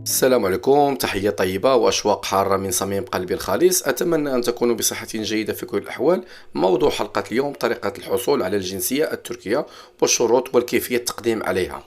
السلام عليكم، تحية طيبة وأشواق حارة من صميم قلبي الخالص. أتمنى أن تكونوا بصحة جيدة في كل الأحوال. موضوع حلقة اليوم طريقة الحصول على الجنسية التركية والشروط والكيفية التقديم عليها.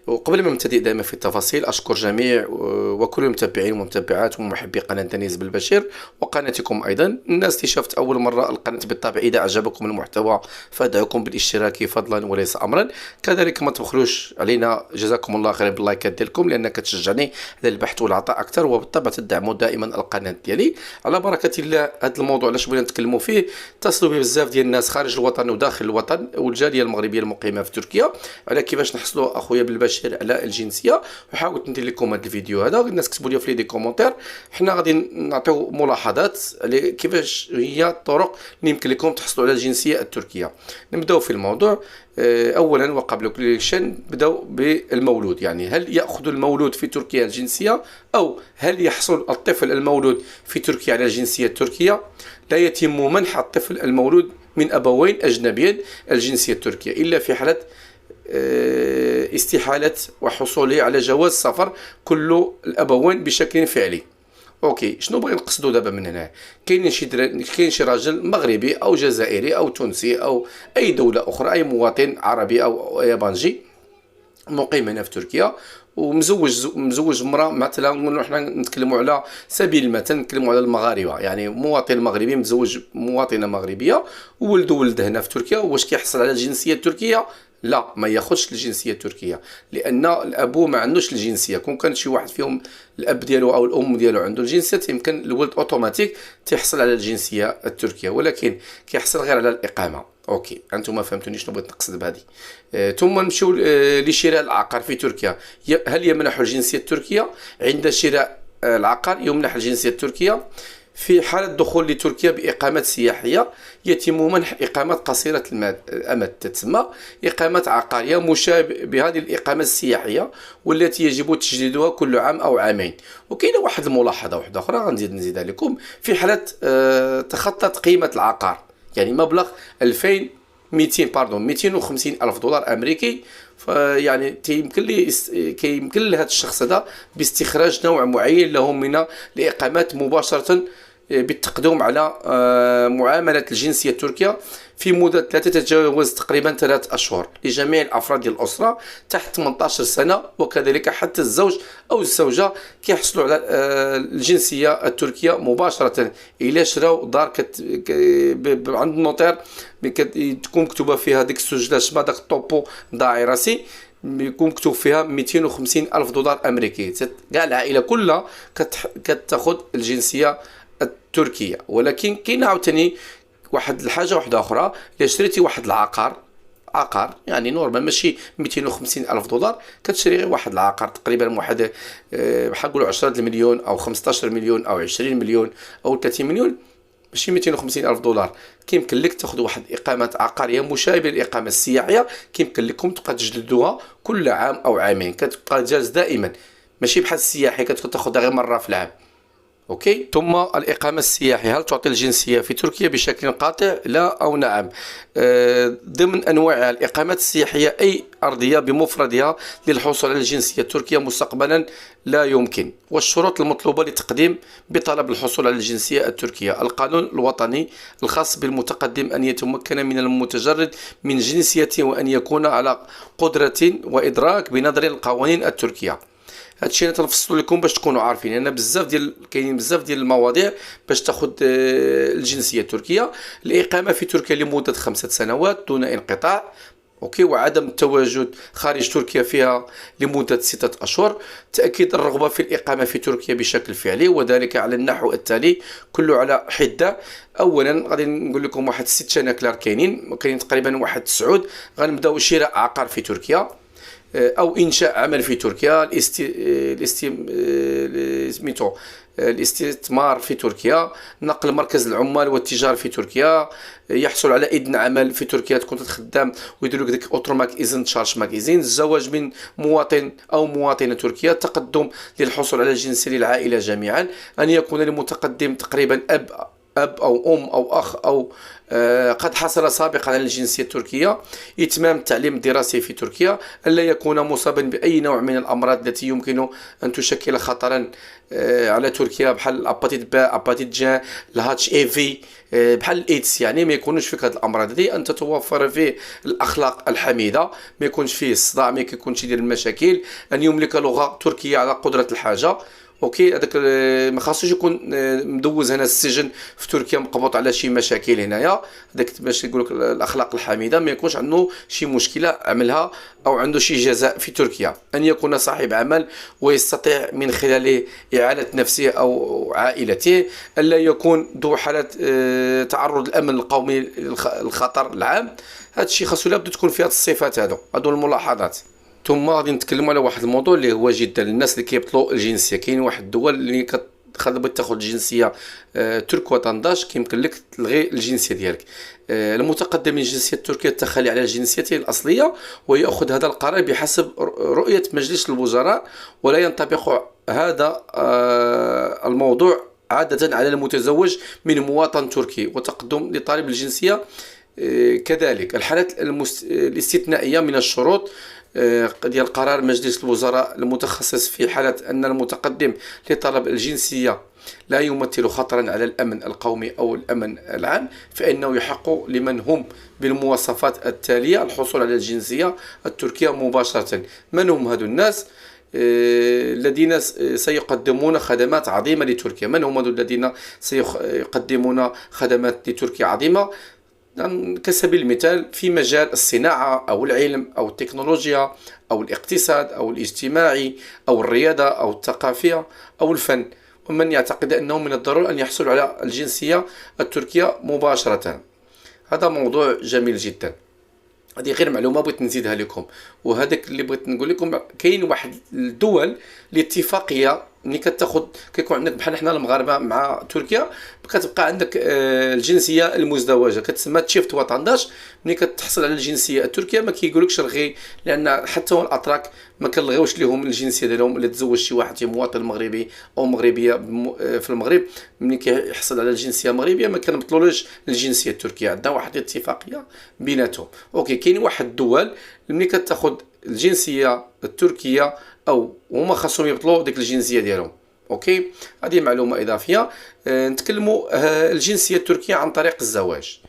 وقبل ما نبتدئ دائما في التفاصيل، أشكر جميع وكل المتابعين والمتابعات ومحبي قناة دنيس بالبشير وقناتكم أيضا. الناس اللي شافت أول مرة القناة بالطبع، إذا أعجبكم المحتوى فادعوكم بالاشتراك فضلا وليس أمرا. كذلك ما تبخلوش علينا، جزاكم الله خيرا باللايكات ديالكم لأنها كتشجعني على البحث والعطاء أكثر، وبالطبع تدعموا دائما القناة ديالي. على بركة الله، هذا الموضوع علاش بغينا نتكلموا فيه اتصلوا به بزاف ديال الناس خارج الوطن وداخل الوطن والجالية المغربية المقيمة في تركيا على كيفاش نحصلوا أخويا بالبشير على الجنسيه. وحاولت ندير لكم هذا الفيديو هذا، الناس كتبوا لي في دي كومونتير، حنا غادي نعطيو ملاحظات على كيفاش هي الطرق اللي يمكن لكم تحصلوا على الجنسيه التركيه. نبداو في الموضوع. اولا وقبل كل شيء نبداو بالمولود، يعني هل ياخذ المولود في تركيا الجنسيه، او هل يحصل الطفل المولود في تركيا على الجنسيه التركيه؟ لا يتم منح الطفل المولود من ابوين اجنبيين الجنسيه التركيه الا في حاله استحالة وحصوله على جواز سفر كل الأبوين بشكل فعلي. اوكي، شنو بغي نقصدو دابا من هنا؟ كاين شي راجل مغربي او جزائري او تونسي او اي دولة اخرى، اي مواطن عربي او يابانجي مقيم هنا في تركيا ومزوج امراه، مثلا نقولوا حنا نتكلموا على سبيل المثال نتكلموا على المغاربه، يعني مواطن مغربي متزوج مواطنه مغربيه ولد هنا في تركيا، واش كيحصل على الجنسيه التركيه؟ لا، ما ياخذش الجنسيه التركيه لان الابو ما عندوش الجنسيه. كون كان شي واحد فيهم الاب ديالو او الام ديالو عنده الجنسيه، يمكن الولد اوتوماتيك تيحصل على الجنسيه التركيه، ولكن كيحصل غير على الاقامه. اوكي، انتم فهمتوني شنو بغيت نقصد بهذه. ثم نمشيو لشراء العقار في تركيا. هل يمنح الجنسيه التركيه؟ عند شراء العقار يمنح الجنسيه التركيه. في حالة الدخول لتركيا بإقامة سياحية يتم منح إقامة قصيرة الأمد، تتسمى إقامة عقارية مشابهة بهذه الإقامة السياحية، والتي يجب تجديدها كل عام أو عامين. وكاينة واحد الملاحظة واحدة أخرى غنزيدها لكم. في حالة تخطت قيمة العقار، يعني مبلغ 250 ألف دولار أمريكي، فيعني كيمكن لهذا الشخص هذا باستخراج نوع معين له من الإقامات مباشرة بالتقدم على معاملة الجنسية التركية في مدة لا تتجاوز تقريبا 3 أشهر لجميع الأفراد الأسرة تحت 18 سنة، وكذلك حتى الزوج أو الزوجة كيحصلوا على الجنسية التركية مباشرة. إلا شراو دار عند النوتير تكون مكتوبة فيها ديك السجلات، شبه داك الطوبو ضاعي راسي، يكون مكتوب فيها 250 ألف دولار أمريكي. كاع العائلة كلها كتاخذ الجنسية التركية. ولكن كاين عاوتاني واحد الحاجة واحدة أخرى، إلا شريتي واحد عقار يعني نورمال ماشي 250 ألف دولار، كتشري غير واحد العقار تقريبا واحد بحال نقولوا 10 المليون أو 15 مليون أو 20 مليون أو 30 مليون، ماشي 250 ألف دولار، كيمكن لك تاخذ واحد إقامة عقارية مشابهة للإقامة السياحية، كيمكن لكم تبقى تجددوها كل عام أو عامين، كتبقى جالس دائما، ماشي بحال السياحي كتاخذها غير مرة في العام. اوكي. ثم الإقامة السياحية، هل تعطي الجنسية في تركيا بشكل قاطع؟ لا أو نعم. ضمن أنواع الإقامات السياحية أي أرضية بمفردها للحصول على الجنسية التركية مستقبلا لا يمكن. والشروط المطلوبة لتقديم بطلب الحصول على الجنسية التركية: القانون الوطني الخاص بالمتقدم أن يتمكن من المتجرد من جنسيته وأن يكون على قدرة وإدراك بنظر القوانين التركية. هادشي انا تنفصلو لكم باش تكونوا عارفين، لان كاينين بزاف ديال المواضيع باش تاخذ الجنسيه التركيه. الاقامه في تركيا لمده 5 سنوات دون انقطاع، اوكي، وعدم التواجد خارج تركيا فيها لمده 6 اشهر. تاكيد الرغبه في الاقامه في تركيا بشكل فعلي، وذلك على النحو التالي كله على حده. اولا غادي نقول لكم واحد 6 شناكلار كاينين تقريبا واحد 9. غنبداو شراء عقار في تركيا، أو إنشاء عمل في تركيا، الاستثمار في تركيا، نقل مركز العمال والتجارة في تركيا، يحصل على إذن عمل في تركيا، تكون خدام ويديروا لك ديك اوتروماك إذن تشارج إذن، الزواج من مواطن أو مواطنة تركيا، تقدم للحصول على الجنسية للعائلة جميعا، أن يكون المتقدم تقريبا أب أب أو أم أو أخ أو قد حصل سابقا على الجنسية التركية، إتمام التعليم الدراسي في تركيا، ألا يكون مصابا بأي نوع من الأمراض التي يمكن أن تشكل خطرا على تركيا، بحال الأباتيت با، أباتيت جا، الهاتش اي في، بحال الايدز. يعني ما يكونوش فيك هذه الامراض هذه، ان تتوفر فيه الاخلاق الحميده، ما يكونش فيه الصداع، ما يكونش يدير المشاكل، ان يملك لغه تركيه على قدره الحاجه. اوكي، هذاك ما خاصوش يكون مدوز هنا السجن في تركيا مقبوط على شي مشاكل هنايا، هذاك باش يقول لك الاخلاق الحميده، ما يكونش عنده شي مشكله عملها او عنده شي جزاء في تركيا. ان يكون صاحب عمل ويستطيع من خلاله اعاله نفسه او عائلته، الا يكون ذو حاله تعرض الامن القومي للخطر العام. هذا الشيء خاصو لابد تكون فيه الصفات هذو الملاحظات. ثم غادي نتكلموا على واحد الموضوع اللي هو جدا للناس اللي كيبطلوا الجنسيه. كاين واحد الدول اللي بغيت تاخذ الجنسيه ترك وطنداش كيمكن لك تلغي الجنسيه ديالك. المتقدم من الجنسيه التركيه التخلي على جنسيته الاصليه، ويأخذ هذا القرار بحسب رؤيه مجلس الوزراء، ولا ينطبق هذا الموضوع عاده على المتزوج من مواطن تركي وتقدم لطالب الجنسيه. كذلك الحالات الاستثنائيه من الشروط ديال قرار مجلس الوزراء المتخصص في حالة أن المتقدم لطلب الجنسية لا يمثل خطرا على الأمن القومي أو الأمن العام، فإنه يحق لمن هم بالمواصفات التالية الحصول على الجنسية التركية مباشرة. من هم هذو الناس؟ الذين سيقدمون خدمات عظيمة لتركيا. من هم الذين سيقدمون خدمات لتركيا عظيمة؟ كسبيل المثال في مجال الصناعة أو العلم أو التكنولوجيا أو الاقتصاد أو الاجتماعي أو الرياضة أو الثقافية أو الفن. ومن يعتقد أنه من الضروري أن يحصل على الجنسية التركية مباشرة. هذا موضوع جميل جدا. هذه غير معلومة بغيت نزيدها لكم. وهذاك اللي بغيت نقول لكم، كاين واحد الدول الاتفاقية ملي كتاخذ كيكون عندك بحال حنا المغاربه مع تركيا، كتبقى عندك الجنسيه المزدوجه كتسمى تشيفت وطنداش. ملي كتحصل على الجنسيه التركيه ما كيقولكش رغي، لان حتى هو الاتراك ما كنلغيوش لهم الجنسيه ديالهم. اللي تزوج شي واحد شي مواطن مغربي او مغربيه في المغرب، ملي كيحصل على الجنسيه المغربيه ما كنبطلولوش الجنسيه التركيه، عندنا واحد الاتفاقيه بيناتهم. اوكي، كاين واحد الدول ملي كتاخذ الجنسيه التركيه او هما خاصهم يبطلوا ديك الجنسيه ديالهم. اوكي، هذه معلومه اضافيه. نتكلموا الجنسيه التركيه عن طريق الزواج.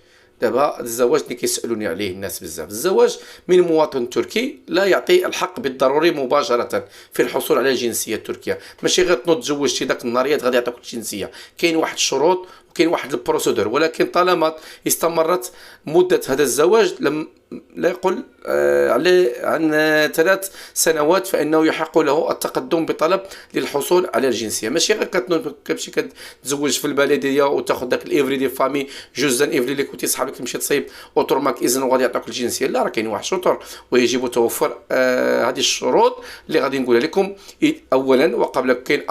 دابا الزواج اللي كيسالوني عليه الناس بزاف، الزواج من مواطن تركي لا يعطي الحق بالضروري مباشره في الحصول على الجنسيه التركيه. ماشي غير تنوض تزوجتي داك النهاريات غادي يعطيوك الجنسيه. كاين واحد الشروط وكاين واحد البروسيدور، ولكن طالما استمرت مده هذا الزواج لم لا يقل عليه عن 3 سنوات، فإنه يحق له التقدم بطلب للحصول على الجنسية. ماشي غير كتمشي كتزوج في البلدية وتاخذ داك الإيفري دي فامي جوزا إيفري اللي كنتي صحابك تمشي تصيب أوتوماك إذن وغادي يعطوك الجنسية. لا، راه كاين واحد شطر ويجب توفر هذه الشروط اللي غادي نقولها لكم. أولا وقبل كاين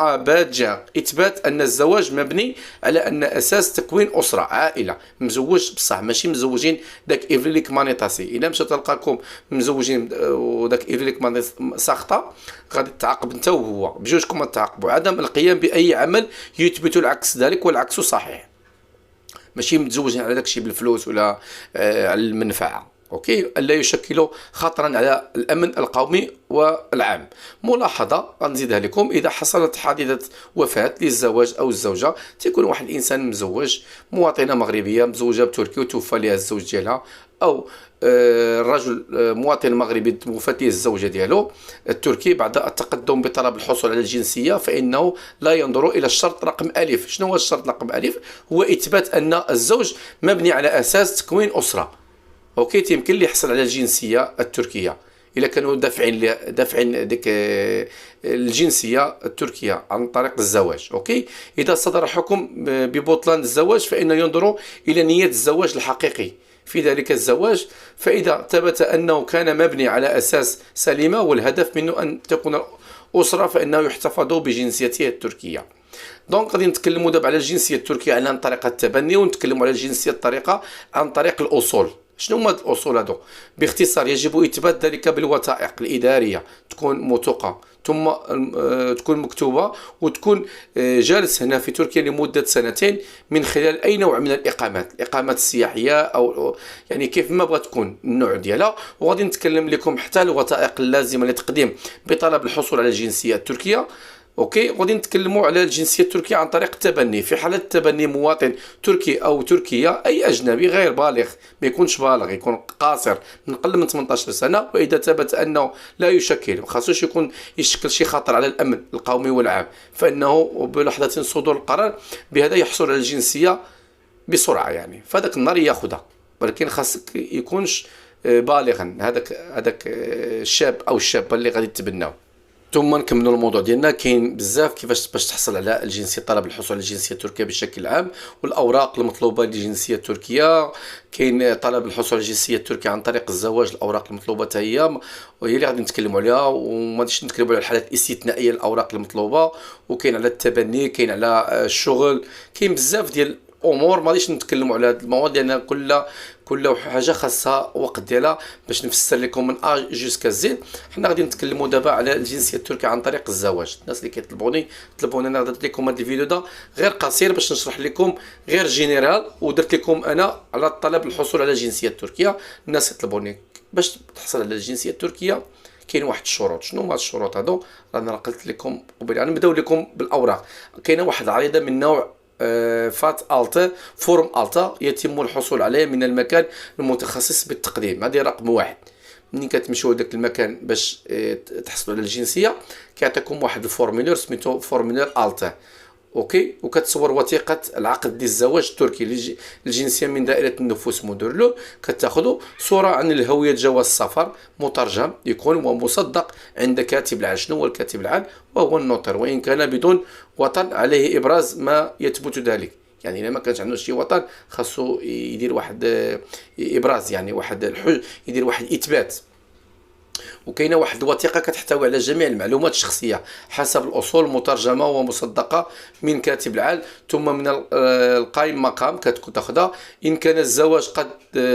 جا إثبات أن الزواج مبني على أن أساس تكوين أسرة عائلة، مزوج بصح ماشي مزوجين داك إيفري ليك مانيطاسي. إلا مشات تلقاكم مزوجين وداك إيفريك ماني ساخطة غادي تعاقب انت وهو، بجوجكم تعاقبوا. عدم القيام بأي عمل يثبت العكس ذلك والعكس صحيح. ماشي متزوجين على داكشي بالفلوس ولا على المنفعة. اوكي، الا يشكل خطرا على الامن القومي والعام. ملاحظه غنزيدها لكم، اذا حصلت حادثه وفاه للزواج او الزوجه، تيكون واحد الانسان مزوج مواطنه مغربيه مزوجه بتركي وتوفى لها الزوج ديالها، او الرجل مواطن مغربي توفى ليه الزوجه ديالو التركي، بعد التقدم بطلب الحصول على الجنسيه فانه لا ينظر الى الشرط رقم الف. شنو هو الشرط رقم الف؟ هو اثبات ان الزوج مبني على اساس تكوين اسره. اوكي، يمكن لي يحصل على الجنسيه التركيه الا كانوا دافعين ديك الجنسيه التركيه عن طريق الزواج. اوكي، اذا صدر حكم ببطلان الزواج فانه ينظر الى نيه الزواج الحقيقي في ذلك الزواج، فاذا ثبت انه كان مبني على اساس سليمه والهدف منه ان تكون اسره فانه يحتفظ بجنسيته التركيه. دونك غادي نتكلموا دابا على الجنسيه التركيه عن طريق التبني، ونتكلموا على الجنسيه الطريقه عن طريق الاصول. شنو هما الاصول هادو؟ باختصار يجب اثبات ذلك بالوثائق الاداريه تكون موثوقه، ثم تكون مكتوبه، وتكون جالس هنا في تركيا لمده 2 من خلال اي نوع من الاقامات السياحيه، او يعني كيف ما بغات تكون النوع ديالها. وغادي نتكلم لكم حتى الوثائق اللازمه لتقديم بطلب الحصول على الجنسيه التركيه. اوكي، غادي نتكلموا على الجنسيه التركيه عن طريق التبني. في حاله تبني مواطن تركي او تركيه، اي اجنبي غير بالغ، ما يكونش بالغ، يكون قاصر من اقل من 18 سنه، واذا ثبت انه لا يشكل، ما خاصوش يشكل شي خطر على الامن القومي والعام، فانه بلحظه صدور القرار بهذا يحصل على الجنسيه بسرعه، يعني فهذاك النهار ياخذها. ولكن خاصك يكونش بالغا هذاك الشاب او الشابه اللي غادي تتبناو. ثم نكملوا الموضوع ديالنا. كاين بزاف كيفاش باش تحصل على الجنسيه، طلب الحصول على الجنسيه التركيه بشكل عام، والاوراق المطلوبه للجنسيه التركيه. كاين طلب الحصول على الجنسيه التركيه عن طريق الزواج، الاوراق المطلوبه حتى هي وهي اللي غادي نتكلموا عليها، وما غاديش نتكلموا على الحالات الاستثنائيه الاوراق المطلوبه. وكاين على التبني، كاين على الشغل، كاين بزاف ديال امور. ما غاديش نتكلموا على هذه المواضيع لان كل حاجه خاصها وقت ديالها باش نفسر لكم من ا جوسكا زد. حنا غادي نتكلموا دابا على الجنسيه التركيه عن طريق الزواج. الناس اللي كيطلبوني انا درت لكم هذا الفيديو ده غير قصير باش نشرح لكم غير جينيرال، ودرت لكم انا على الطلب الحصول على الجنسيه التركيه. الناس يطلبوني باش تحصل على الجنسيه التركيه كاين واحد الشروط. شنو هما الشروط هادو؟ رانا قلت لكم قبل. يعني نبداو لكم بالاوراق. كاينه واحد العريضه من نوع فات التا، فورم التا، يتم الحصول عليه من المكان المتخصص بالتقديم. هذه رقم 1. منين كتمشيو لذاك المكان باش تحصلوا على الجنسيه، كيعطيكم واحد الفورمولير سميتو فورمولير التا. اوكي، وكتصور وثيقه العقد ديال الزواج التركي الجنسيه من دائره النفوس مدرلو. كتاخذوا صوره عن الهويه، جواز السفر مترجم يكون ومصدق عند كاتب العدل. شنو هو الكاتب العدل؟ وهو النوتر، وان كان بدون وطن عليه ابراز ما يثبت ذلك. يعني الا ما كانش عنده شي وطن خاصو يدير واحد ابراز، يعني واحد الحج، يدير واحد اثبات. وكاينه واحد الوثيقه كتحتوي على جميع المعلومات الشخصيه حسب الاصول، مترجمه ومصدقه من كاتب العدل، ثم من القائم مقام كتاخذها. ان كان الزواج قد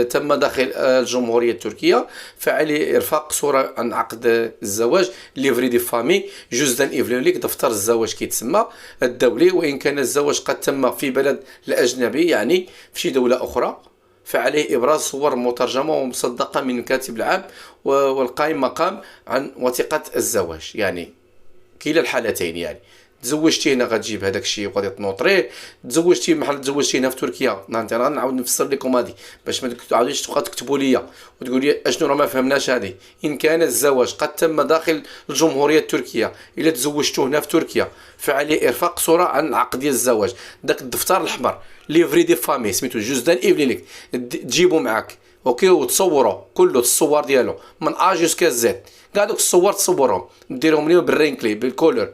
تم داخل الجمهوريه التركيه، فعليه ارفاق صوره عن عقد الزواج، ليفري دي فامي، جوزدان ايفلوليك، دفتر الزواج كيتسمى الدولي. وان كان الزواج قد تم في بلد الاجنبي، يعني في شي دوله اخرى، فعليه إبراز صور مترجمة ومصدقة من كاتب العدل والقائم مقام عن وثيقة الزواج. يعني كلا الحالتين، يعني تزوجتي هنا غتجيب هذاك الشيء وغادي تنوطريه، تزوجتي بحال تزوجتي هنا في تركيا. انت غنعاود نفسر لكم هذه باش ما تعاودوش تبقى تكتبوا لي وتقول لي اشنو راه ما فهمناش هذه. ان كان الزواج قد تم داخل الجمهوريه التركيه، الا تزوجتوا هنا في تركيا، فعليه ارفاق صوره عن العقد ديال الزواج، داك الدفتر الاحمر ليفري دي فامي سميتو جوزدان ايفلينيك، تجيبوا معاك. اوكي، وتصوروا كله الصور ديالو من ا جوسكا زد، كاع دوك الصور تصورهم، ديرهم لي بالرينكلي بالكولور.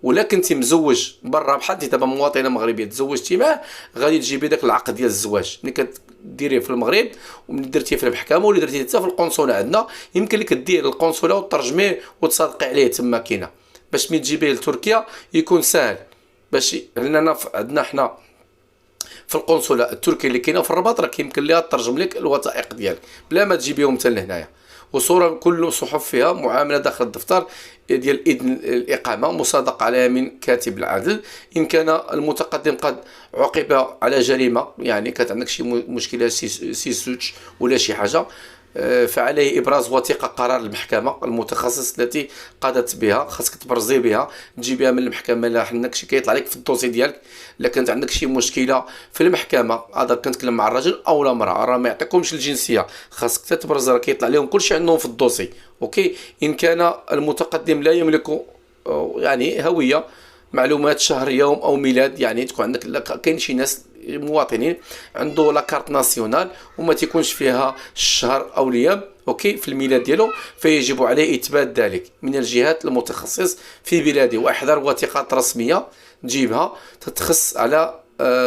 ولا كنتي مزوج برا بحال دابا مواطنه مغربيه تزوجتي معاه، غادي تجيبي داك العقد ديال الزواج ملي كديريه في المغرب، وملي درتيه في المحكمه، ولا درتيه حتى في القنصله عندنا، يمكن لك دير للقنصله وترجميه وتصادقي عليه تما كاينه، باش ملي تجيبيه لتركيا يكون ساهل. باش لاننا عندنا حنا في القنصله التركيه اللي كاينه في الرباط، راه كيمكن ليها ترجم لك الوثائق ديالك بلا ما تجيبيهم حتى لهنايا، وصوره كل صحف فيها معامله داخل الدفتر ديال اذن الاقامه مصادق عليها من كاتب العدل. ان كان المتقدم قد عوقب على جريمه، يعني كانت عندك شي مشكله سوتش ولا شي حاجه، فعليه ابراز وثيقه قرار المحكمه المتخصص التي قضت بها. خاصك تبرزي بها، تجيبها من المحكمه. لا عندك شي كيطلع لك في الدوسي ديالك، الا كانت عندك شي مشكله في المحكمه، هذا كنتكلم مع الرجل او لا امراه، راه ما يعطيكمش الجنسيه، خاصك تبرز، راه كيطلع لهم كلشي عندهم في الدوسي. اوكي، ان كان المتقدم لا يملك يعني هويه، معلومات شهر يوم او ميلاد، يعني تكون عندك كاين شي ناس مواطنين عنده لاكارت ناسيونال وما تيكونش فيها الشهر او الايام اوكي في الميلاد ديالو، فيجب عليه اثبات ذلك من الجهات المتخصص في بلاده، واحضار وثيقات رسميه تجيبها تتخص على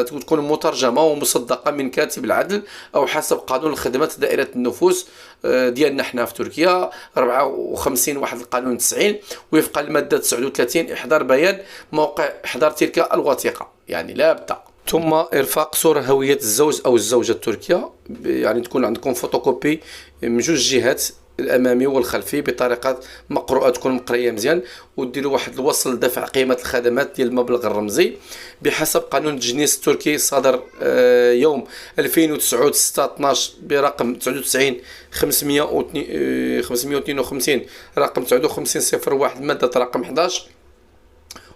تكون مترجمه ومصدقه من كاتب العدل او حسب قانون الخدمات دائره النفوس ديالنا حنا في تركيا 54 واحد القانون 90، وفق الماده 39 احضار بيان موقع احضار تلك الوثيقه. يعني لا بد ثم إرفاق صورة هوية الزوج أو الزوجة التركية، يعني تكون عندكم فوتوكوبي من جوج جهات، الأمامي والخلفي، بطريقة مقروءة تكون مقرية مزيان، وديروا واحد الوصل لدفع قيمة الخدمات ديال المبلغ الرمزي بحسب قانون التجنيس التركي الصادر يوم 2009 6 12 برقم 99 552 رقم 5901 مادة رقم 11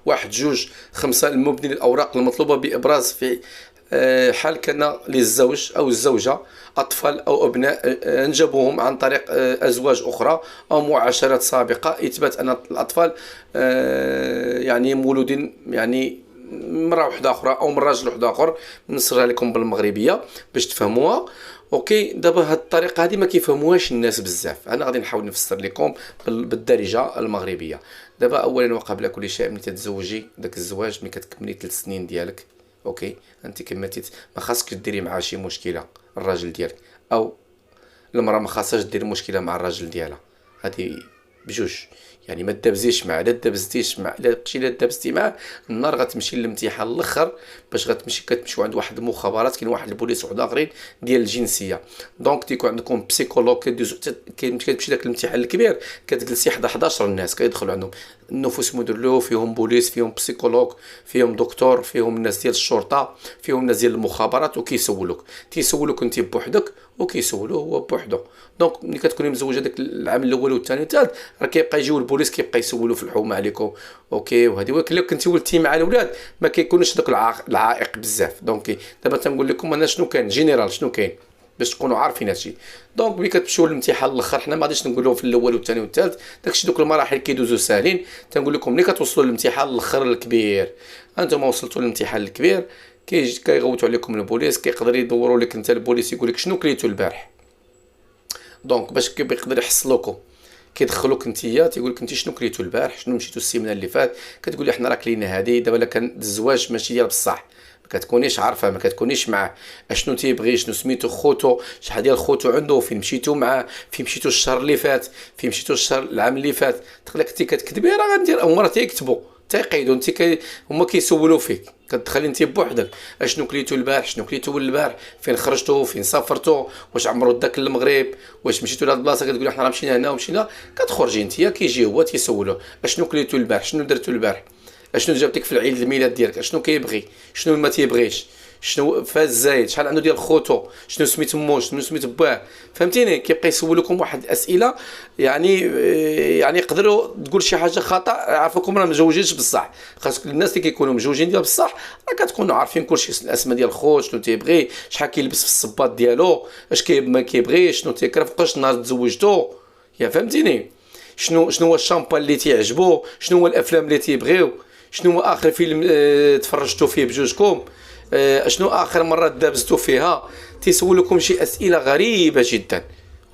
1 2 5 المبني للأوراق المطلوبة بإبراز في حال كان للزوج أو الزوجة أطفال أو أبناء أنجبوهم عن طريق أزواج أخرى أو معاشرات سابقة، إثبات أن الأطفال يعني مولودين يعني مرة واحدة أخرى أو من راجل واحد آخر. نصرها لكم بالمغربية باش تفهموها. اوكي، دابا هاد الطريقه هذه ما كيفهموهاش الناس بزاف، انا غادي نحاول نفسر لكم بالدارجه المغربيه. دابا اولا وقبل كل شيء، ملي تتزوجي داك الزواج ملي كتكملي 3 سنين ديالك، اوكي، انت كملتي، ما خاصك ديري معاه شي مشكله الراجل ديالك، او المراه ما خاصهاش دير مشكله مع الراجل ديالها، هذه بجوج. يعني ما تدابزيش معاه، لا دابزتيش معاه، لا بقيتي لا دابزتي معاه، النهار غتمشي للامتحان الاخر باش كتمشيو عند واحد المخابرات، كاين واحد البوليس واحد اخرين ديال الجنسيه، دونك تيكون عندكم بسيكولوج كتمشي داك الامتحان الكبير، كتجلسي حدا 11 الناس كيدخلوا عندهم النفوس مدرلو، فيهم بوليس، فيهم بسيكولوج، فيهم دكتور، فيهم الناس ديال الشرطه، فيهم الناس ديال المخابرات، تيسولوك انت بوحدك وكيسولوه هو بوحدو. دونك ملي كتكوني مزوجه داك العام الاول والثاني والثالث، راه كيبقى يجيو البوليس كيبقى يسولوا في الحومه عليكم، اوكي، وهذه. ولكن لو كنتي ولدتي مع الاولاد ما كيكونش داك العائق بزاف. دونك دابا تنقول لكم انا شنو كاين جينيرال، شنو كاين باش تكونوا عارفين هادشي. دونك ملي كتمشيو للامتحان الاخر، حنا ما غاديش نقولوا في الاول والثاني والثالث، داكشي دوك المراحل كيدوزو ساهلين. تنقول لكم ملي كتوصلوا للامتحان الاخر الكبير، انتم وصلتوا للامتحان الكبير، كيغوتوا عليكم البوليس، كيقدر يدوروا لك انت البوليس، يقول لك شنو كليتو البارح. دونك باش كيقدر يحصلوكم، كيدخلوك نتيا، تيقول لك انت شنو كليتو البارح، شنو مشيتو السيمانه اللي فات، كتقول لي حنا راه كلينا هذه. دابا لا كان الزواج ماشي ديال بصح، ما كتكونيش عارفه، ما كتكونيش معاه اشنو تيبغي، شنو سميتو خوتو، شحال ديال خوتو عنده، فين مشيتو معاه، فين مشيتو الشهر اللي فات، فين مشيتو الشهر العام اللي فات. تقول لك انت كتكذبي، راه غندير او مرة تيكتبوا تيقيدوا انت هما كيسولوا فيك، كتدخلي انت بوحدك اشنو كليتو البارح، شنو كليتو البارح، فين خرجتو، فين سافرتو، واش عمرو داك المغرب، واش مشيتو لهاد البلاصه، كتقولي حنا راه مشينا هنا ومشينا، كتخرجي انت، كيجي هو تيسولو اشنو كليتو البارح، شنو درتو البارح، اشنو جابتك في العيد الميلاد ديالك، اشنو كيبغي، شنو ما تيبغيش، شنو فاز زايد، شحال عنده ديال خوتو، شنو سميت مو، شنو سميت باه. فهمتيني؟ كيبقى يسولكم واحد الاسئله، يعني يقدروا تقول شي حاجه خطا، عافاكم راه مزوجينش بصح. خاصك الناس اللي كيكونوا مزوجين ديال بصح راه كتكونوا عارفين كلشي، الاسماء ديال الخوت، شنو تيبغي، شحال كيلبس في الصباط ديالو، اش ما كيبغي، شنو تيكره، فوقاش نهار تزوجتو. يا فهمتيني؟ شنو هو الشامبان اللي تيعجبو، شنو هو الافلام اللي تيبغيو، شنو هو اخر فيلم تفرجتوا فيه بجوجكم، شنو اخر مره دابزتوا فيها. تيسولكم شي اسئله غريبه جدا،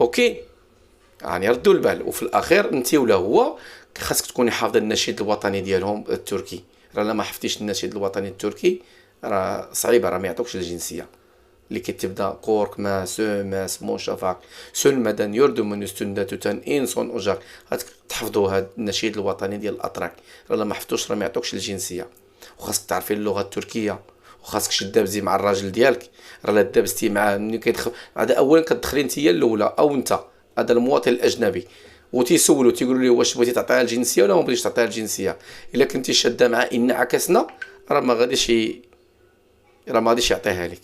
اوكي، يعني ردوا البال. وفي الاخير انت ولا هو خاصك تكوني حافظه النشيد الوطني ديالهم التركي، راه لا ما حفظتيش النشيد الوطني التركي راه صعيبه، راه ما يعطوكش الجنسيه. اللي كتبدا كورك ما سوماس مو شافاك سلمدان يردمن استنداتوتان انسون اوجاك، تحفظوا هذا النشيد الوطني ديال الاتراك، راه ما حفظتوش راه ما يعطوكش الجنسيه. وخاصك تعرفي اللغه التركيه، وخاصك تدابزي مع الراجل ديالك، راه لا دابزتي معاه ملي كيدخل هذا اولا كتدخلي انت هي الاولى او انت، هذا المواطن الاجنبي، وتيسولوا تيقولوا لي واش بغيتي تعطيها الجنسيه ولا ما بغيتيش تعطيها الجنسيه. الا كنتي شاده مع ان عكسنا راه ما غاديش يعطيها لك.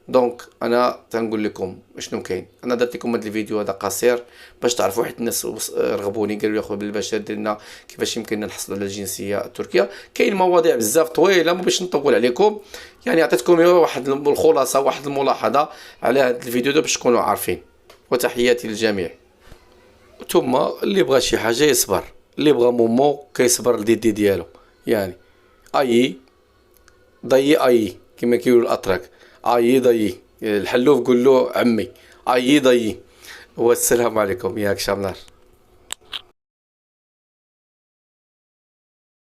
دونك انا تنقول لكم شنو كاين. انا درت لكم هذا الفيديو هذا قصير باش تعرفوا، حيت الناس رغبوني قالوا لي اخويا بالباشا دير لنا كيفاش يمكننا نحصلوا على الجنسيه التركيه. كاين مواضيع بزاف طويله، ما باش نطول عليكم، يعني عطيتكم واحد الخلاصه، واحد الملاحظه على هذا الفيديو باش تكونوا عارفين. وتحياتي للجميع. ثم اللي بغى شي حاجه يصبر، اللي بغى مومو كيصبر لديدي ديالو، يعني اي ضي كما كيقولوا الاتراك، اي ضي الحلوف قول له عمي اي ضي. والسلام عليكم، ياك شاملار.